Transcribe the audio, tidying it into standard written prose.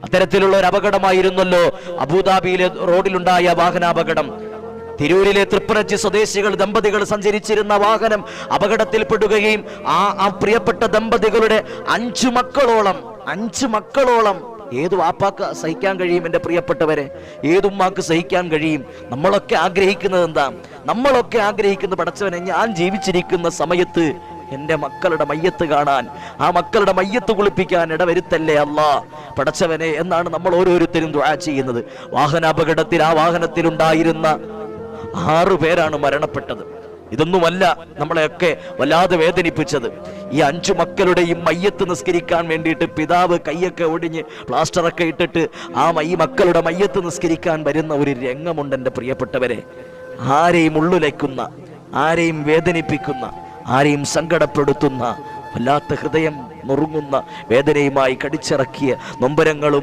അത്തരത്തിലുള്ള ഒരു അപകടമായിരുന്നല്ലോ അബുദാബിയിലെ റോഡിലുണ്ടായ വാഹനാപകടം. തിരൂരിലെ തൃപ്പനച്ചി സ്വദേശികൾ ദമ്പതികൾ സഞ്ചരിച്ചിരുന്ന വാഹനം അപകടത്തിൽപ്പെടുകയും ആ പ്രിയപ്പെട്ട ദമ്പതികളുടെ 5 മക്കളോളം ഏത് വാപ്പാക്ക് സഹിക്കാൻ കഴിയും? എൻ്റെ പ്രിയപ്പെട്ടവരെ, ഏതുമ്മാക്ക് സഹിക്കാൻ കഴിയും? നമ്മളൊക്കെ ആഗ്രഹിക്കുന്നത് എന്താ? നമ്മളൊക്കെ ആഗ്രഹിക്കുന്ന പടച്ചവനെ, ഞാൻ ജീവിച്ചിരിക്കുന്ന സമയത്ത് എൻ്റെ മക്കളുടെ മയ്യത്ത് കാണാൻ, ആ മക്കളുടെ മയ്യത്ത് കുളിപ്പിക്കാൻ ഇടവരുത്തല്ലേ അല്ലാ പടച്ചവനെ എന്നാണ് നമ്മൾ ഓരോരുത്തരും ദുആ ചെയ്യുന്നത്. വാഹനാപകടത്തിൽ ആ വാഹനത്തിലുണ്ടായിരുന്ന 6 പേരാണ് മരണപ്പെട്ടത്. ഇതൊന്നുമല്ല നമ്മളെയൊക്കെ വല്ലാതെ വേദനിപ്പിച്ചത്. ഈ 5 മക്കളുടെയും മയ്യത്ത് നിസ്കരിക്കാൻ വേണ്ടിയിട്ട് പിതാവ് കൈയൊക്കെ ഒടിഞ്ഞ് പ്ലാസ്റ്ററൊക്കെ ഇട്ടിട്ട് ഈ മക്കളുടെ മയ്യത്ത് നിസ്കരിക്കാൻ വരുന്ന ഒരു രംഗമുണ്ട് എൻ്റെ പ്രിയപ്പെട്ടവരെ. ആരെയും ഉള്ളുലയ്ക്കുന്ന, ആരെയും വേദനിപ്പിക്കുന്ന, ആരെയും സങ്കടപ്പെടുത്തുന്ന, വല്ലാത്ത ഹൃദയം നുറുങ്ങുന്ന വേദനയുമായി കടിച്ചിറക്കിയ നൊമ്പരങ്ങളും